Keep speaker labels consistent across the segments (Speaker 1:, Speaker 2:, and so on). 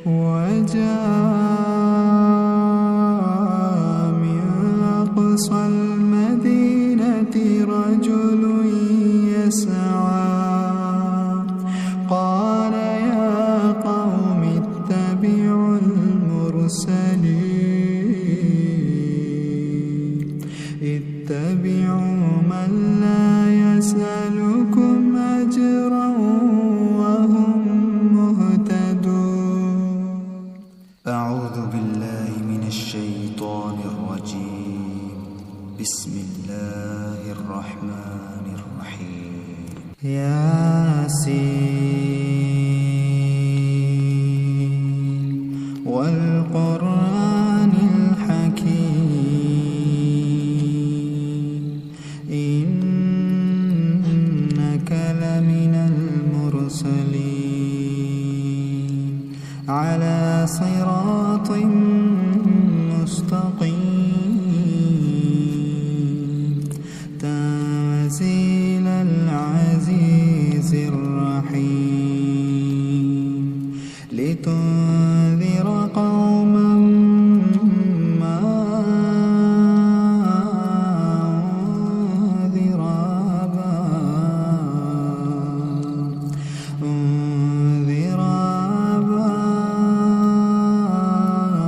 Speaker 1: وجاء من أقصى المدينة رجل يسعى قال يا قوم اتبعوا المرسلين اتبعوا من لا يسألكم أجرا وهم مهتدون.
Speaker 2: أعوذ بالله من الشيطان الرجيم. بسم الله الرحمن الرحيم.
Speaker 1: ياسين والقرآن الحكيم إنك لمن المرسلين على صراط مستقيم تنزيل العزيز الرحيم لتنذر قوما ما أنذر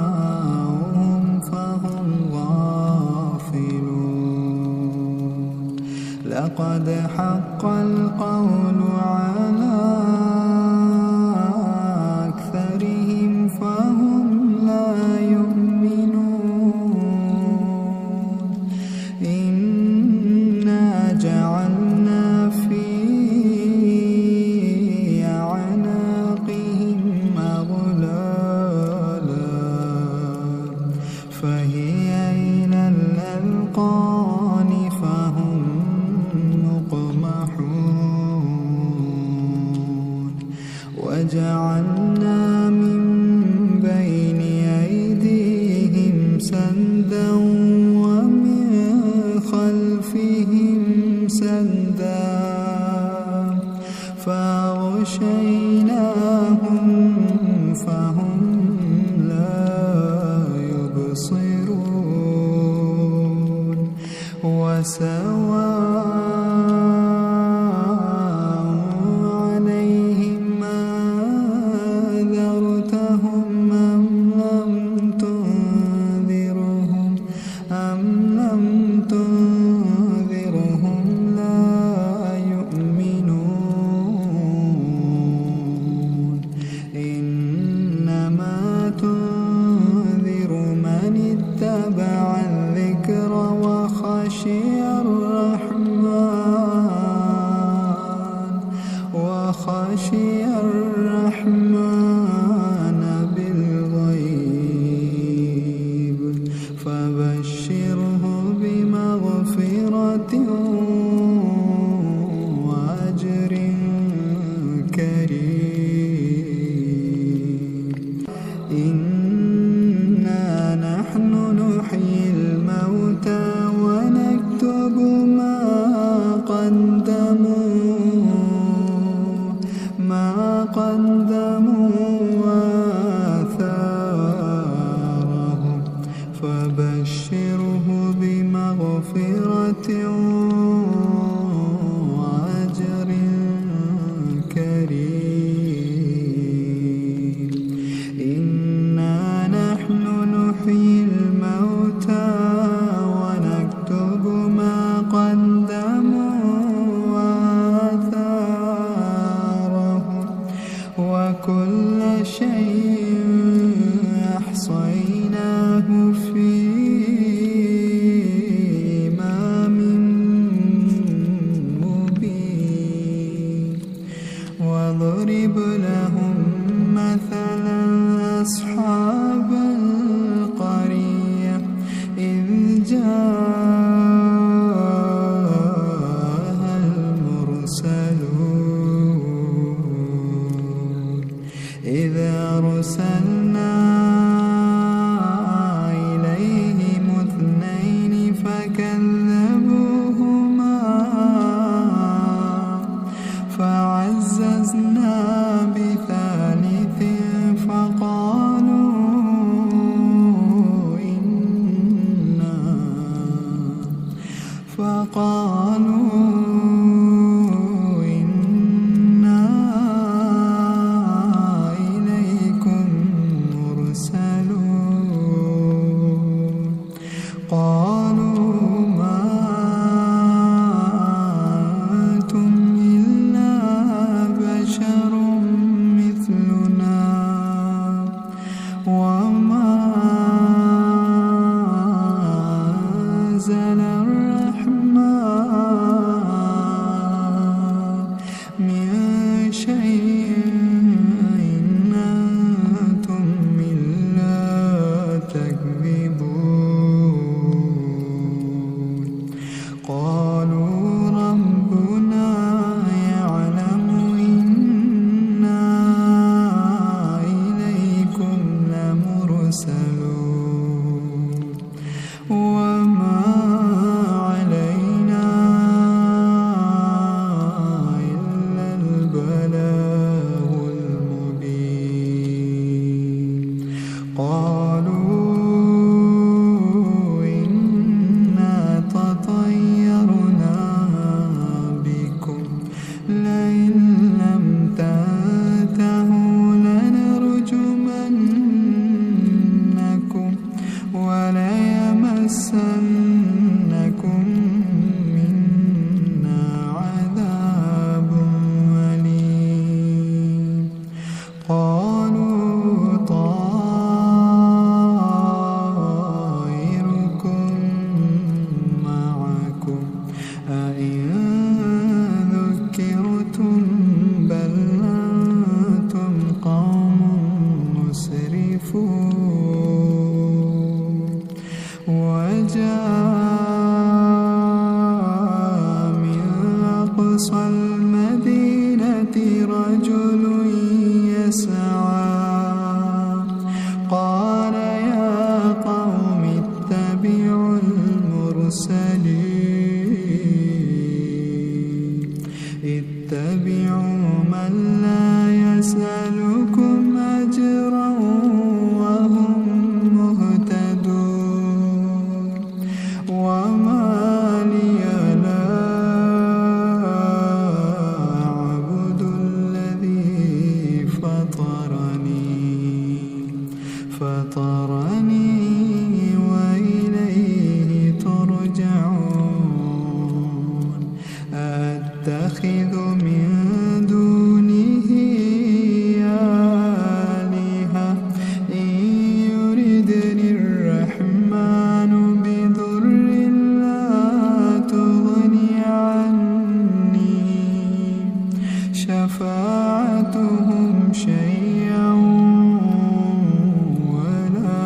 Speaker 1: آباؤهم فهم غافلون. لقد حق القول على أكثرهم فهم لا يؤمنون. إنا جعلنا في أعناقهم أغلالا فهي إلى الأذقان فهم مقمحون. وجعلنا من بين أيديهم سدا ومن خلفهم سدا فأغشيناهم فهم لا يبصرون. وسواء عليهم أنذرتهم أم لم تنذرهم لا يؤمنون. إنما تنذر من اتبع الذكر وخشي الرحمن بالغيب فبشره بمغفرة وأجر كريم. إنا نحن نحيي الموتى ونكتب ما قدموا وآثارهم فبشره بمغفرة وأجر كريم. إنا نحن نحيي الموتى ونكتب ما قدموا وآثارهم وكل شيء أحصيناه في إمام مبين. واضرب لهم مثلا أصحاب القرية إذ جاءها المرسلون إذ أرسلنا إليهم اثنين فكذبوهما فعززنا بثالث فقال قالوا إنا تطيرنا بكم لئن لم تنتهوا لنرجمنكم وليمسنكم منا عذاب أليم قالوا طائركم معكم أئن ذكرتم بل أنتم قوم مسرفون وجاء من أقصى المدينة رجل يسعى قال يا قوم اتبعوا المرسلين اتبعوا من لا يسألكم أجرا وهم مهتدون وما لي لا أعبد الذي فطرني وإليه ترجعون أتخذ من دونه آلهة إن يردني الرحمن بضر لا تغني عني شفاعتهم شيئا ولا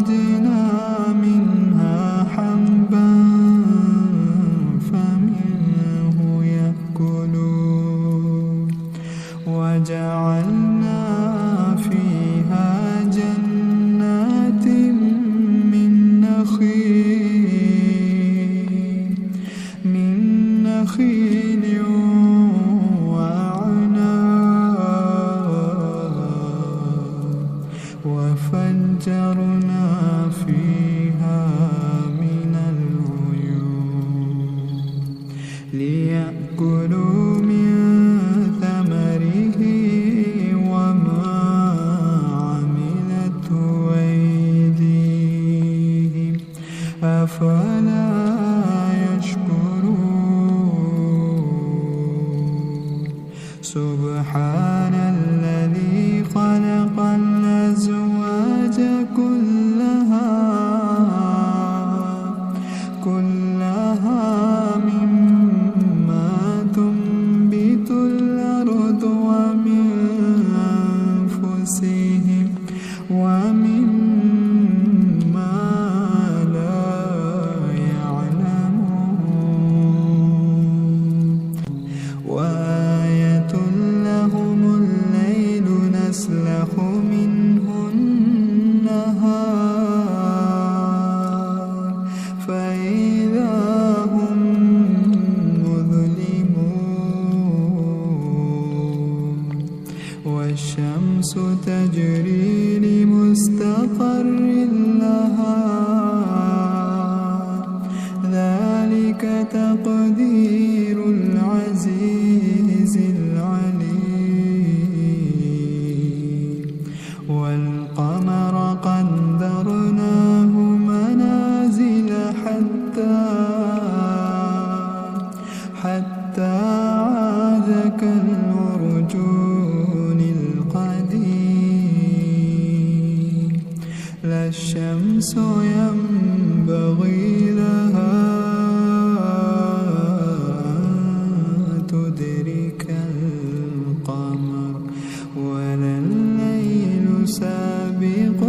Speaker 1: فأخرجنا منها حبا فمنه يأكلون وجعلنا فيها جنات من نخيل وفجرنا فيها من العيون ليأكلوا من ثمره وما عملته أيديهم أفلا يشكرون سبحان الذي خلق الأزواج كلها مما تنبت الأرض ومن أنفسهم ومما لا يعلمون وآية لهم الليل نسلخ منه النهار فإذا هم مظلمون والشمس تجري لمستقر لها ذلك تقدير العزيز العليم والقمر قدرناه منازل حتى عاد كالعرجون القديم لا الشمس ينبغي لها أن تدرك القمر ولا الليل سابق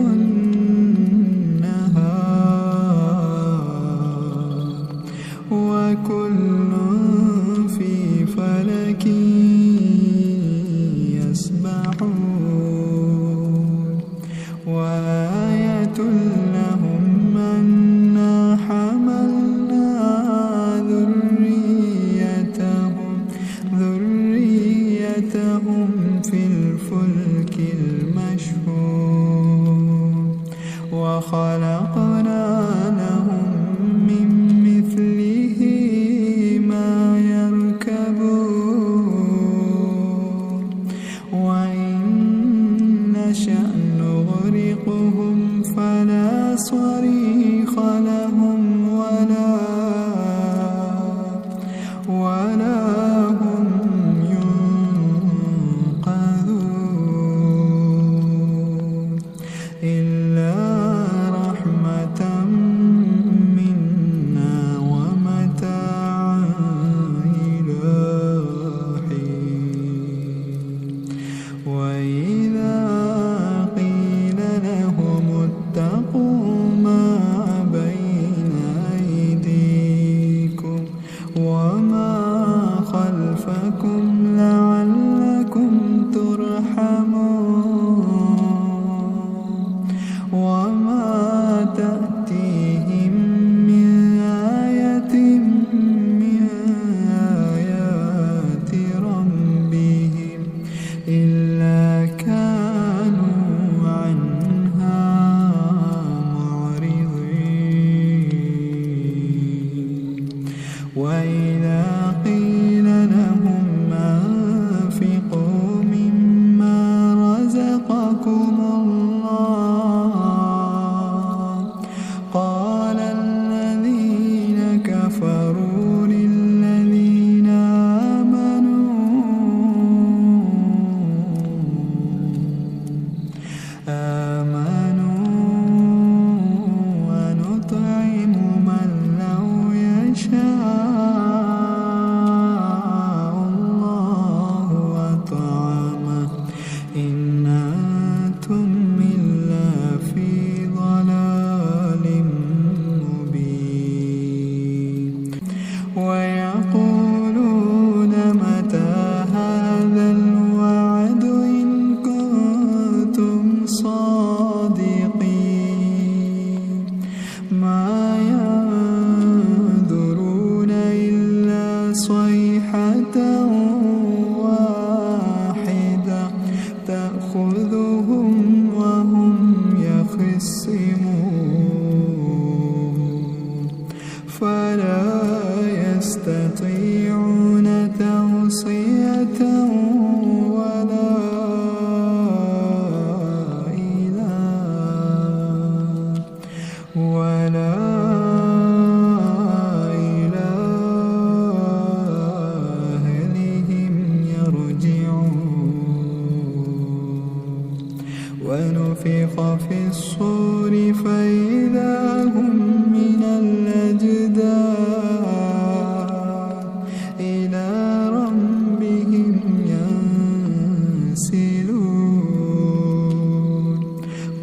Speaker 1: النهار وكل في فلك يسبحون وآية لهم أنا حملنا ذريتهم في الفلك المشحون وخلقنا لهم من مثله ما يركبون وإن نشأ نغرقهم فلا صريخ لهم ولا هم ينقذون إلا رحمة في الصور فإذا هم من الأجداث إلى ربهم ينسلون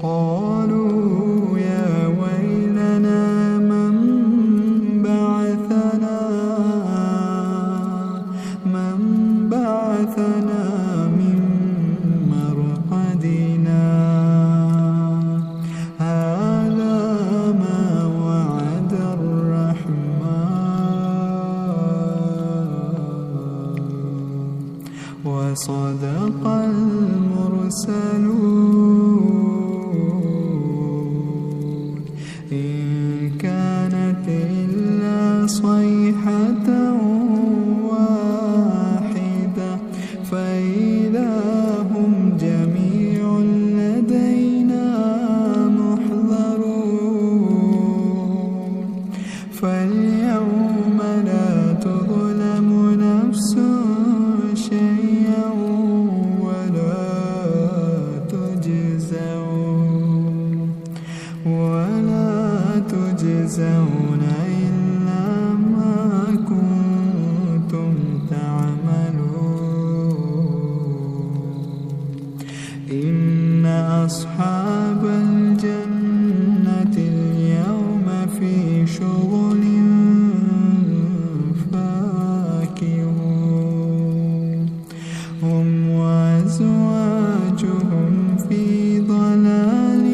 Speaker 1: قالوا يا ويلنا من بعثنا من مرقدنا هذا ما وعد الرحمن وصدق المرسلون إن كانت إلا صيحة واحدة فإذا هم جميع لدينا محضرون فاليوم لا تظلم نفس شيئا ولا تجزون إلا ما كنتم تعملون إن أصحاب الجنة اليوم في شغل فاكهون هم وأزواجهم في ضلال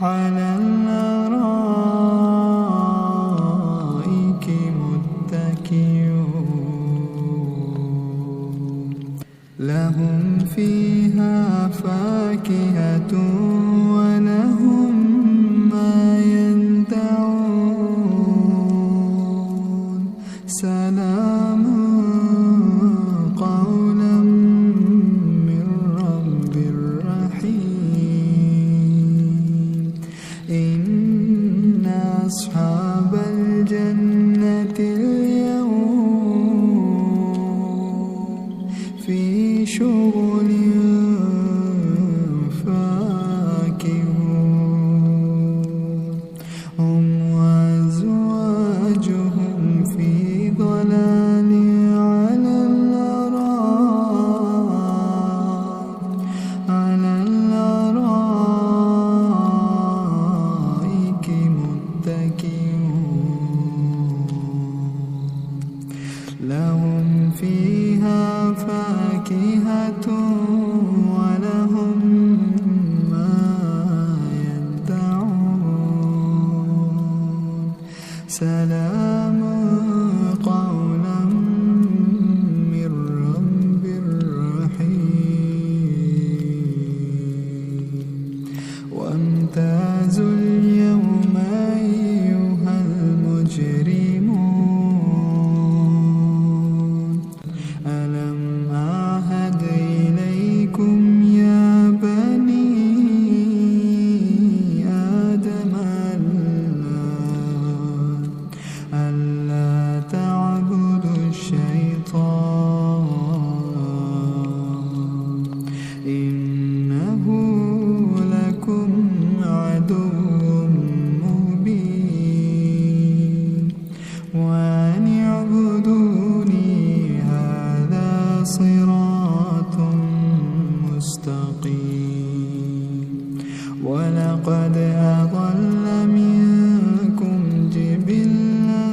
Speaker 1: على الأرائك متكئون لهم فيها فاكهة ولهم ما يدعون سلام قولا من رب رحيم إن أصحاب الجنة اليوم في شغل فاكهون هم وأزواجهم في ضلال على الأرائك متكئون لهم فيها فاكهة ولهم ما يدعون سلام قولا من رب رحيم وامتازوا اليوم أيها المجرمون ألم أعهد إليكم يا بني آدم ألا تعبدوا الشيطان إنه لكم عدو مبين وأن اعبدوني هذا صراط مستقيم ولقد أضل منكم جبلا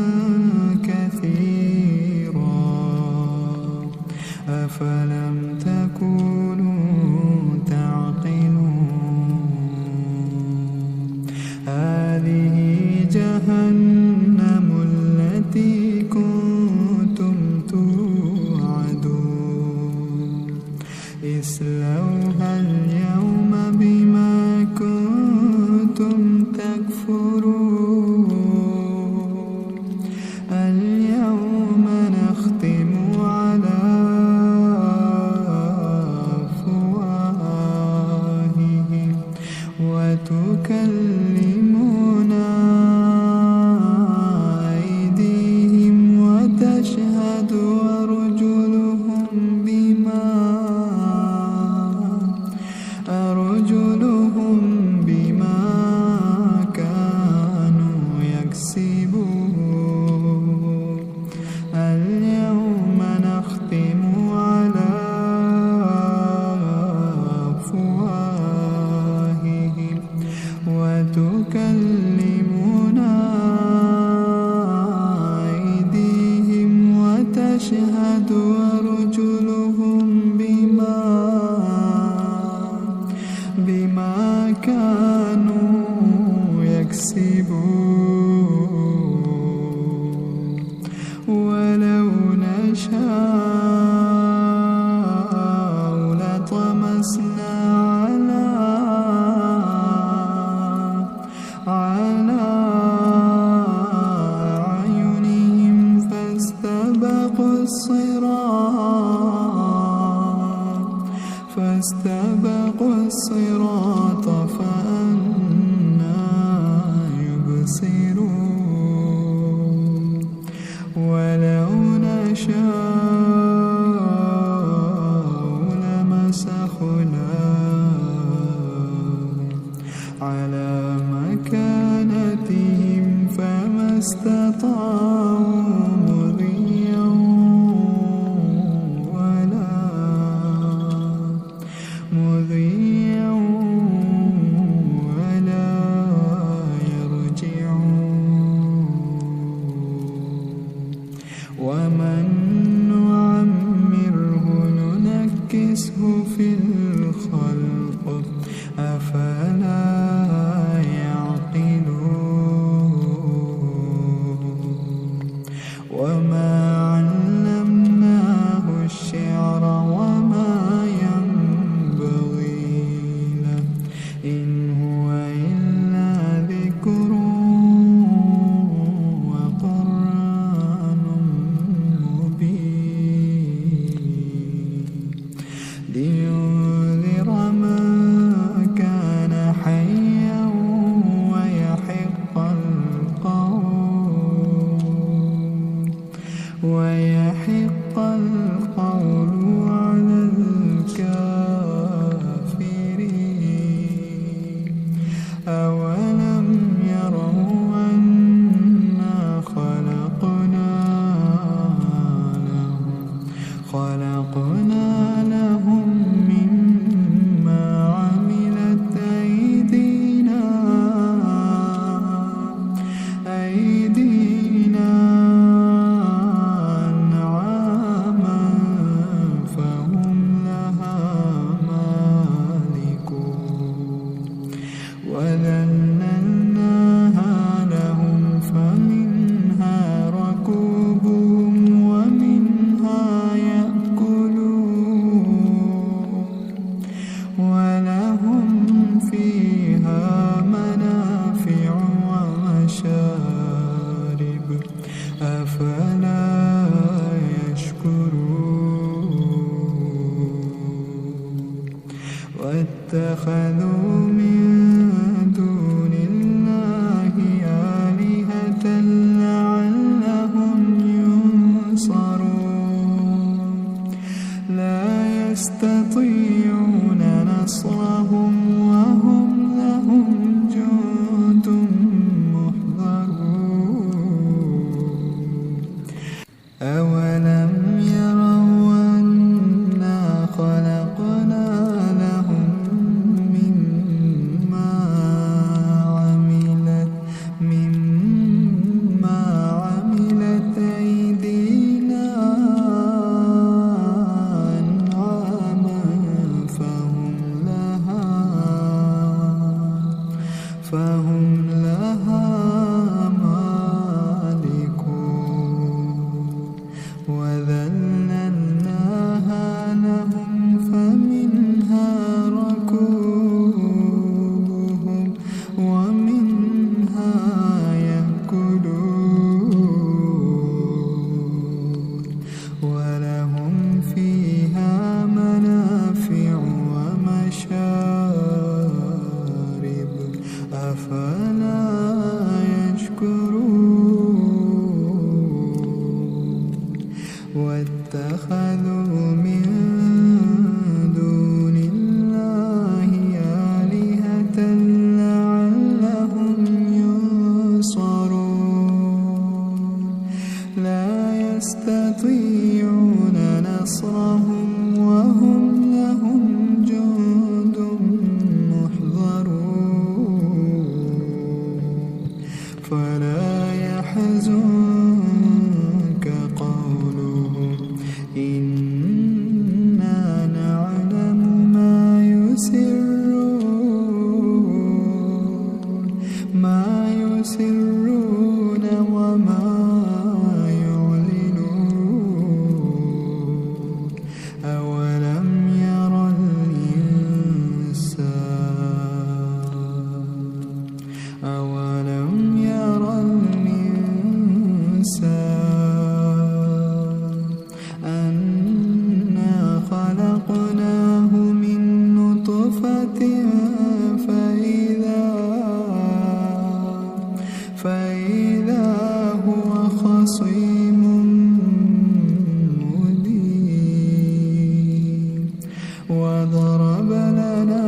Speaker 1: كثيرا أفلم تكونوا تعقلون هذه جهنم التي كنتم توعدون اصلوها اليوم بما كنتم تكفرون اليوم نختم على أفواههم وتكلمنا أيديهم وتشهد أرجلهم بما واستبقوا الصراط فأنى يبصرون ولو نشاء لمسخنا على مكانتهم فما استطاعوا مضيا ولا يرجعون ومن نعمره ننكسه في الخلق أفلا وما علمناه الشعر وما ينبغي له إن هو إلا ذكر وقرآن مبين لينذر من كان حيا ويحق القول على الكافرين أولم يروا أنا خلقنا لهم مما عملت أيدينا وذللناها لهم فمنها ركوبهم ومنها يأكلون ولهم فيها منافع ومشارب أفلا يشكرون واتخذوا من دون الله آلهة لعلهم ينصرون لا يستطيعون نصرهم وهم لهم جند محضرون أولم يروا أنا خلقنا لهم مما عملت أيدينا أنعاما فهم لها وضرب لنا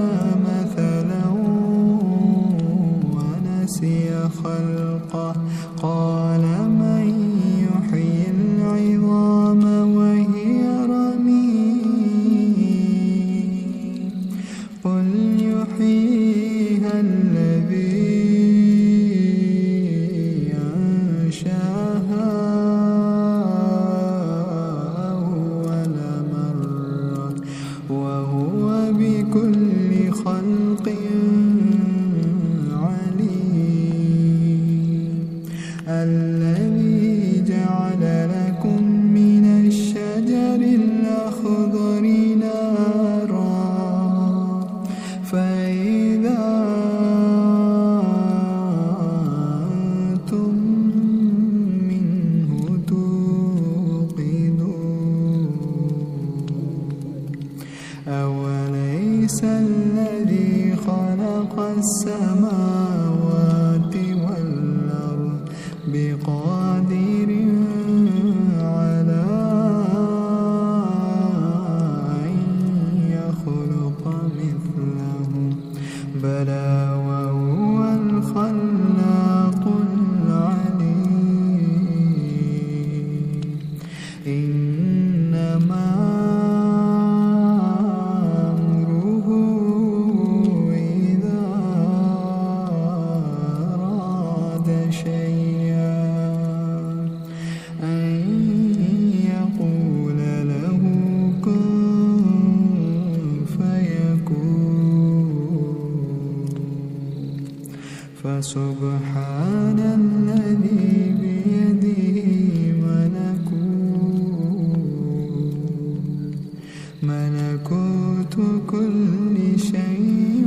Speaker 1: مثلا ونسي خلقه قال من يحيي العظام وهي رميم قل يحييها الذي أنشاها أول مرة وهو بكل خلق عليم الذي جعل لكم من الشجر الأخضر نارا فإذا أنتم منه توقدون أوليس الذي خلق السماوات والأرض بقادر على أن يخلق مثلهم بلى وهو الخلاق العليم إنما أمره إذا أراد شيئا أن يقول له كن فيكون فسبحان الذي بيده ملكوت كل شيء